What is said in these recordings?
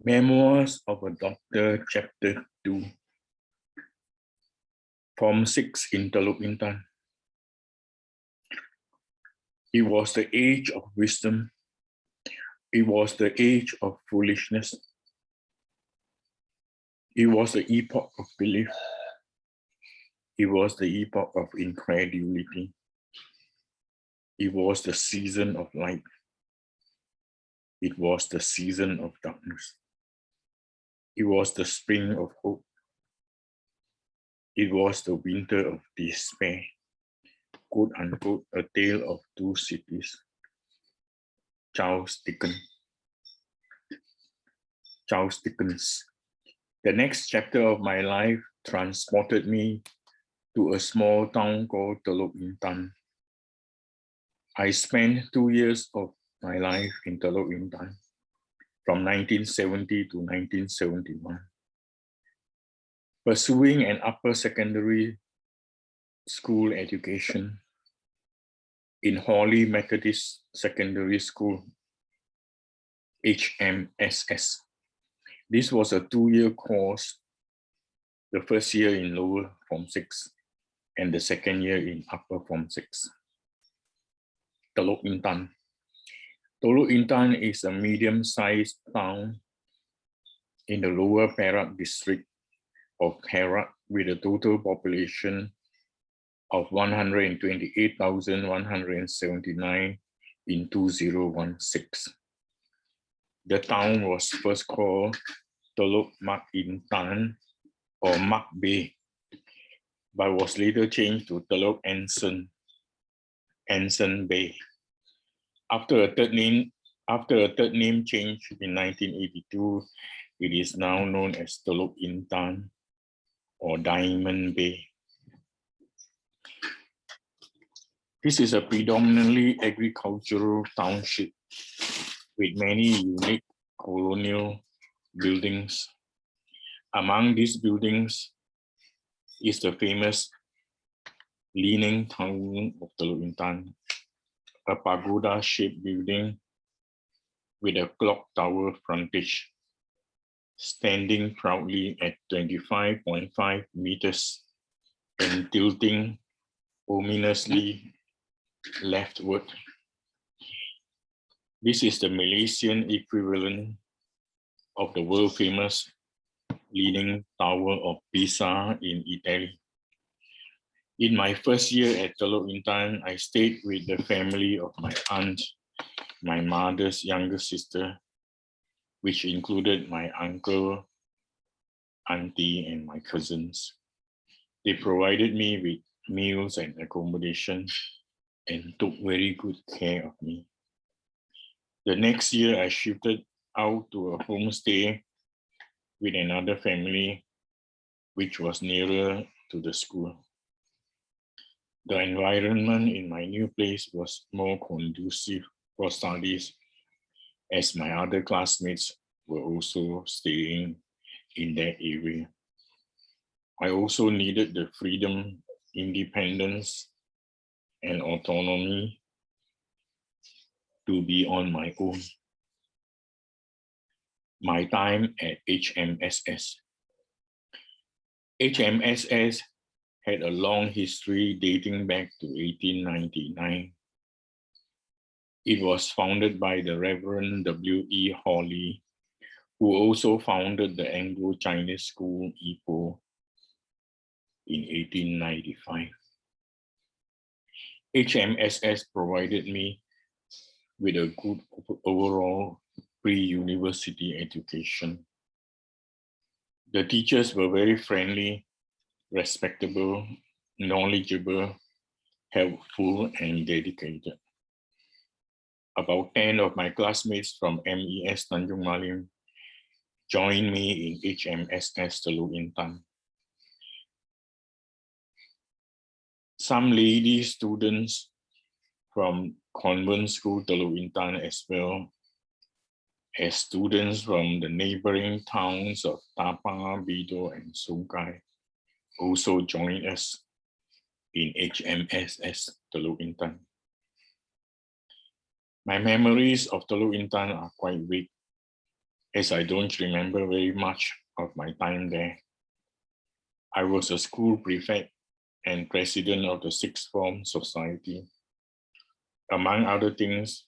Memoirs of a Doctor, Chapter 2, Form 6 in Teluk Intan. It was the age of wisdom. It was the age of foolishness. It was the epoch of belief. It was the epoch of incredulity. It was the season of light. It was the season of darkness. It was the spring of hope. It was the winter of despair. Quote unquote, a tale of two cities. Charles Dickens. The next chapter of my life transported me to a small town called Teluk Intan. I spent 2 years of my life in Teluk Intan, from 1970 to 1971, pursuing an upper secondary school education in Holy Methodist Secondary School, HMSS. This was a 2-year course, the first year in lower Form 6 and the second year in upper Form 6. Teluk Intan. Teluk Intan is a medium-sized town in the lower Perak district of Perak with a total population of 128,179 in 2016. The town was first called Teluk Mak Intan or Mak Bay, but was later changed to Teluk Anson Bay. After a third name change in 1982, it is now known as Teluk Intan or Diamond Bay. This is a predominantly agricultural township with many unique colonial buildings. Among these buildings is the famous Leaning Tower of Teluk Intan, a pagoda-shaped building with a clock tower frontage, standing proudly at 25.5 meters and tilting ominously leftward. This is the Malaysian equivalent of the world-famous Leaning Tower of Pisa in Italy. In my first year at Teluk Intan, I stayed with the family of my aunt, my mother's younger sister, which included my uncle, auntie, and my cousins. They provided me with meals and accommodation and took very good care of me. The next year, I shifted out to a homestay with another family, which was nearer to the school. The environment in my new place was more conducive for studies, as my other classmates were also staying in that area. I also needed the freedom, independence, and autonomy to be on my own. My time at HMSS. HMSS had a long history dating back to 1899. It was founded by the Reverend W.E. Hawley, who also founded the Anglo-Chinese School, Ipoh, in 1895. HMSS provided me with a good overall pre-university education. The teachers were very friendly, respectable, knowledgeable, helpful, and dedicated. About 10 of my classmates from MES Tanjung Malim joined me in HMSS Teluk Intan. Some lady students from Convent School Teluk Intan, as well as students from the neighboring towns of Tapa, Bido, and Sungai, also joined us in HMSS Teluk Intan. My memories of Teluk Intan are quite vague. as I don't remember very much of my time there. I was a school prefect and president of the Sixth Form Society. Among other things,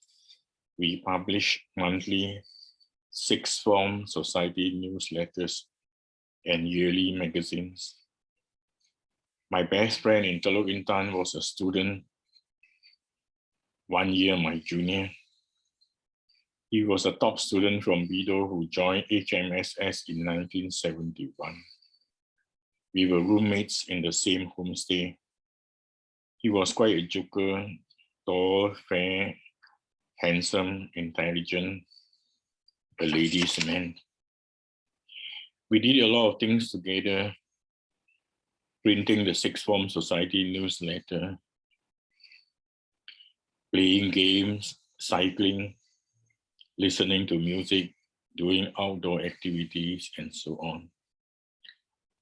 we publish monthly Sixth Form Society newsletters and yearly magazines. My best friend in Teluk Intan was a student 1 year my junior. He was a top student from Bido who joined HMSS in 1971. We were roommates in the same homestay. He was quite a joker, tall, fair, handsome, intelligent, a ladies' man. We did a lot of things together, printing the Sixth Form Society newsletter, playing games, cycling, listening to music, doing outdoor activities, and so on.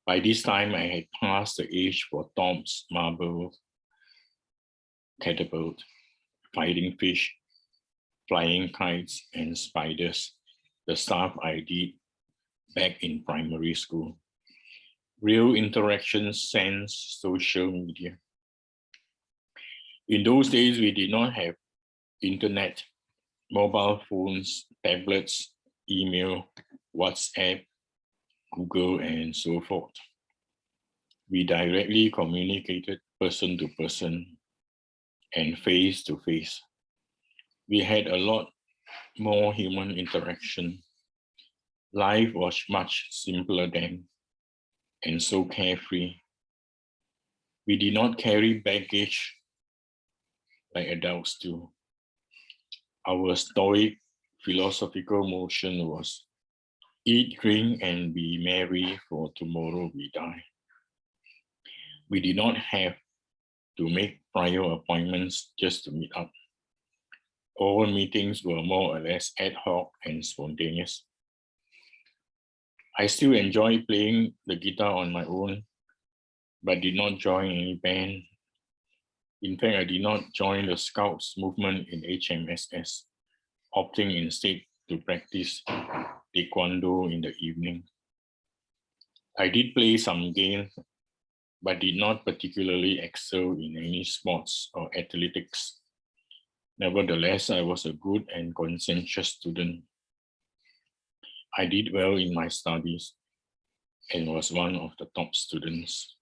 By this time, I had passed the age for toms, marbles, catapult, fighting fish, flying kites, and spiders, the stuff I did back in primary school. Real interactions sans social media. In those days, we did not have internet, mobile phones, tablets, email, WhatsApp, Google, and so forth. We directly communicated person to person and face to face. We had a lot more human interaction. Life was much simpler then and so carefree. We did not carry baggage like adults do. Our stoic philosophical motion was eat, drink, and be merry, for tomorrow we die. We did not have to make prior appointments just to meet up. All meetings were more or less ad hoc and spontaneous. I still enjoy playing the guitar on my own, but did not join any band. In fact, I did not join the Scouts movement in HMSS, opting instead to practice Taekwondo in the evening. I did play some games, but did not particularly excel in any sports or athletics. Nevertheless, I was a good and conscientious student. I did well in my studies and was one of the top students.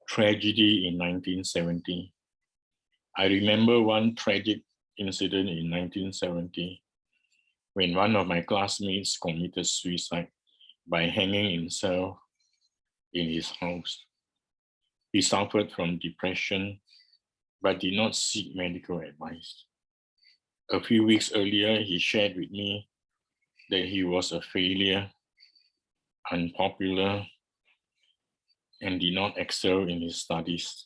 Tragedy in 1970. I remember one tragic incident in 1970 when one of my classmates committed suicide by hanging himself in his house. He suffered from depression but did not seek medical advice. A few weeks earlier, he shared with me that he was a failure, unpopular, and did not excel in his studies.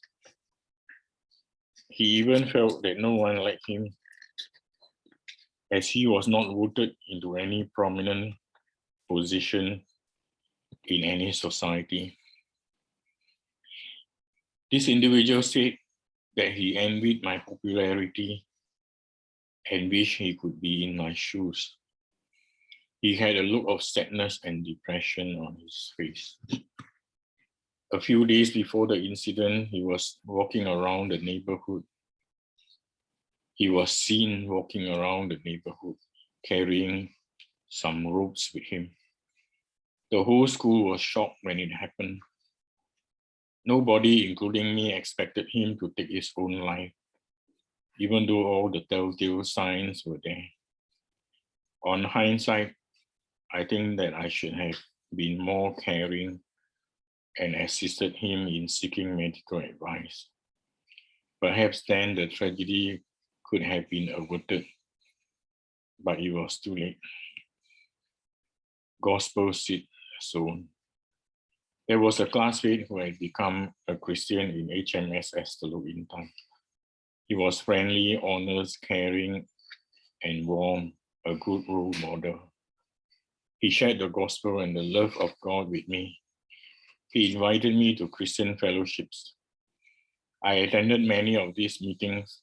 He even felt that no one liked him, as he was not voted into any prominent position in any society. This individual said that he envied my popularity and wished he could be in my shoes. He had a look of sadness and depression on his face. A few days before the incident, he was walking around the neighborhood. He was seen walking around the neighborhood, carrying some ropes with him. The whole school was shocked when it happened. Nobody, including me, expected him to take his own life, even though all the telltale signs were there. On hindsight, I think that I should have been more caring and assisted him in seeking medical advice. Perhaps then the tragedy could have been averted, but it was too late. Gospel seed sown. There was a classmate who had become a Christian in HMSS Teluk Intan. He was friendly, honest, caring, and warm, a good role model. He shared the gospel and the love of God with me. He invited me to Christian fellowships. I attended many of these meetings,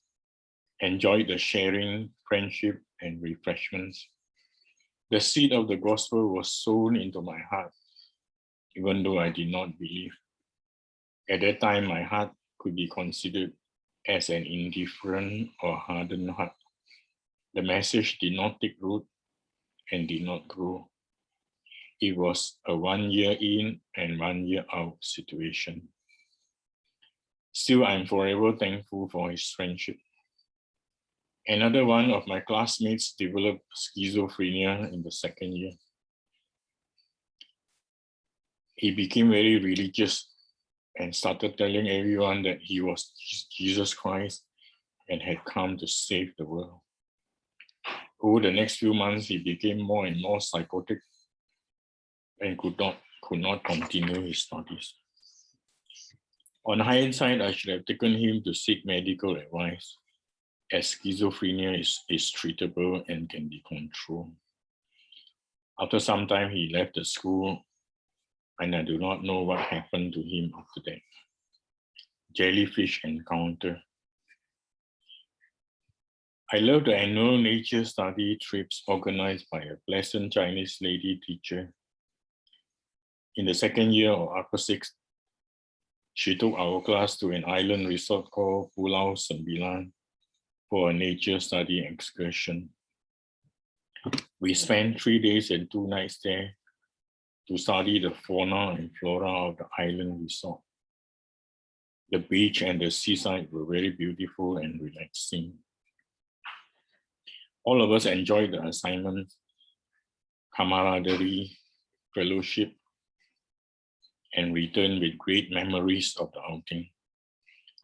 enjoyed the sharing, friendship, and refreshments. The seed of the gospel was sown into my heart, even though I did not believe. At that time, my heart could be considered as an indifferent or hardened heart. The message did not take root and did not grow. It was a 1 year in and 1 year out situation. Still, I'm forever thankful for his friendship. Another one of my classmates developed schizophrenia in the second year. He became very religious and started telling everyone that he was Jesus Christ and had come to save the world. Over the next few months, he became more and more psychotic and could not continue his studies. On hindsight, I should have taken him to seek medical advice, as schizophrenia is treatable and can be controlled. After some time, he left the school, and I do not know what happened to him after that. Jellyfish encounter. I love the annual nature study trips organized by a pleasant Chinese lady teacher. In the second year of upper sixth, she took our class to an island resort called Pulau Sembilan for a nature study excursion. We spent 3 days and 2 nights there to study the fauna and flora of the island resort. The beach and the seaside were very beautiful and relaxing. All of us enjoyed the assignment, camaraderie, fellowship, and returned with great memories of the outing.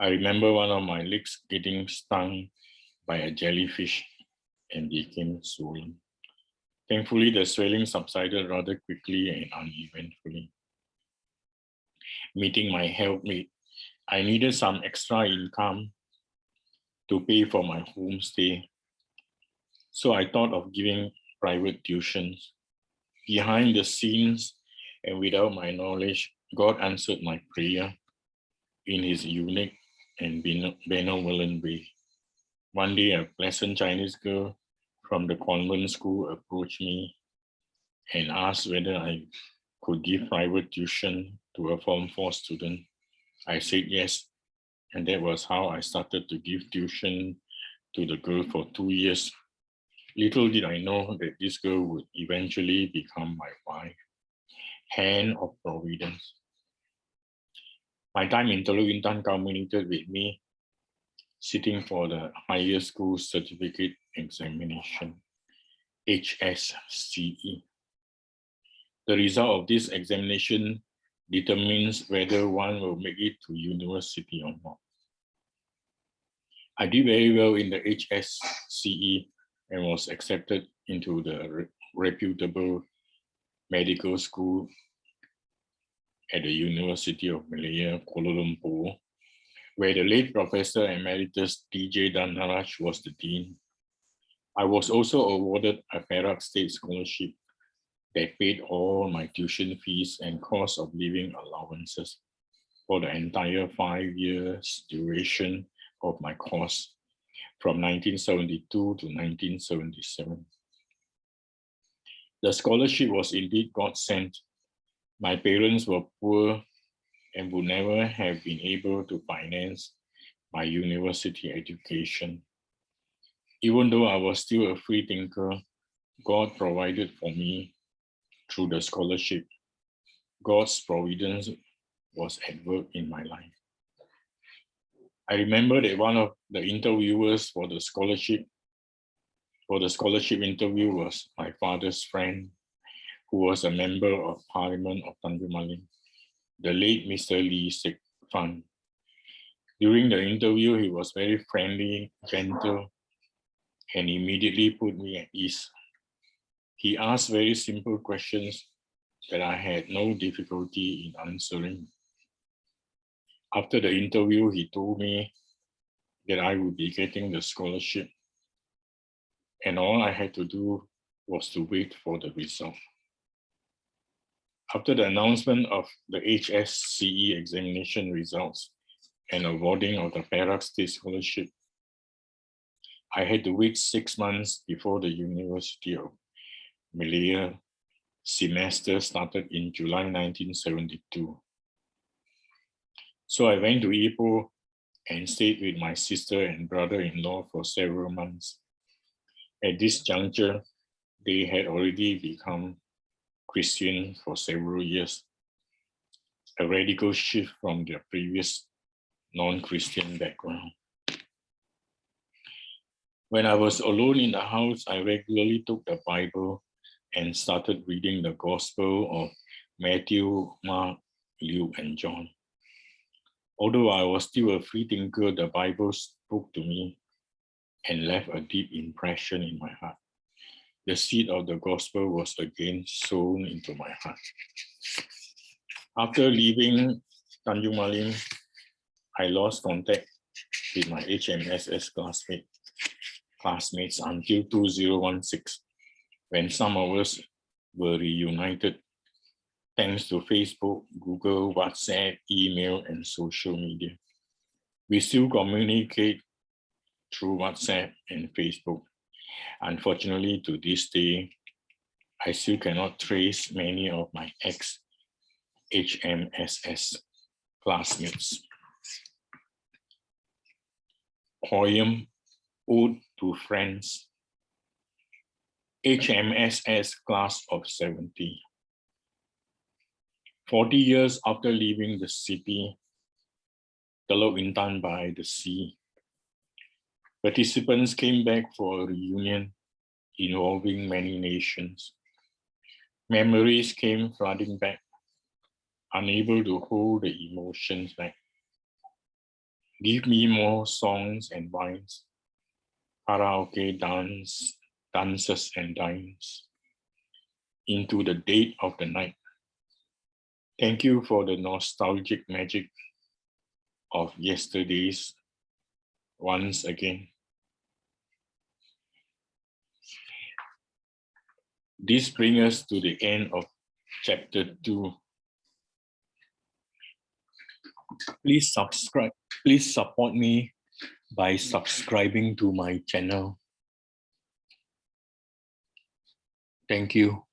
I remember one of my legs getting stung by a jellyfish and became swollen. Thankfully, the swelling subsided rather quickly and uneventfully. Meeting my helpmate, I needed some extra income to pay for my homestay, so I thought of giving private tuitions. Behind the scenes and without my knowledge, God answered my prayer in his unique and benevolent way. One day, a pleasant Chinese girl from the convent school approached me and asked whether I could give private tuition to a Form 4 student. I said yes, and that was how I started to give tuition to the girl for 2 years. Little did I know that this girl would eventually become my wife. Hand of providence. My time in Teluk Intan culminated with me sitting for the higher school certificate examination, HSCE. The result of this examination determines whether one will make it to university or not. I did very well in the HSCE and was accepted into the reputable medical school at the University of Malaya, Kuala Lumpur, where the late Professor Emeritus T.J. Danaraj was the dean. I was also awarded a Perak State Scholarship that paid all my tuition fees and cost of living allowances for the entire 5 years duration of my course, from 1972 to 1977. The scholarship was indeed God-sent. My parents were poor and would never have been able to finance my university education. Even though I was still a free thinker, God provided for me through the scholarship. God's providence was at work in my life. I remember that one of the interviewers for the scholarship interview was my father's friend, who was a member of Parliament of Tanjung Maling, the late Mr. Lee Sek Fan. During the interview, he was very friendly, gentle, and immediately put me at ease. He asked very simple questions that I had no difficulty in answering. After the interview, he told me that I would be getting the scholarship, and all I had to do was to wait for the result. After the announcement of the HSCE examination results and awarding of the Perak State Scholarship, I had to wait 6 months before the University of Malaya semester started in July 1972. So I went to Ipoh and stayed with my sister and brother-in-law for several months. At this juncture, they had already become Christian for several years, a radical shift from their previous non-Christian background. When I was alone in the house, I regularly took the Bible and started reading the Gospel of Matthew, Mark, Luke, and John. Although I was still a free thinker, the Bible spoke to me and left a deep impression in my heart. The seed of the gospel was again sown into my heart. After leaving Tanjung Malim, I lost contact with my HMSS classmates until 2016, when some of us were reunited thanks to Facebook, Google, WhatsApp, email, and social media. We still communicate through WhatsApp and Facebook. Unfortunately, to this day, I still cannot trace many of my ex-HMSS classmates. Poem, Ode to Friends, HMSS class of 70. 40 years after leaving the city, Teluk Intan by the sea, participants came back for a reunion involving many nations. Memories came flooding back, unable to hold the emotions back. Give me more songs and wines, karaoke dances and dines, into the dead of the night. Thank you for the nostalgic magic of yesterday's once again. This brings us to the end of chapter 2. Please subscribe. Please support me by subscribing to my channel. Thank you.